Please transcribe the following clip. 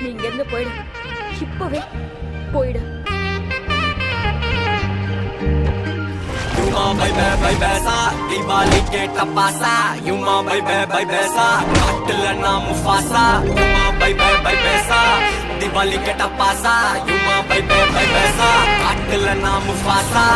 நீ இங்க இருந்து போயிடு, இப்பவே போயிடு. दिवाली के टपासा युमा भाई भाई बैसा काटल नाम मुफासा युमा भाई भाई बैसा दिवाली के टपासा युमा भाई भाई बैसा काटल नाम मुफासा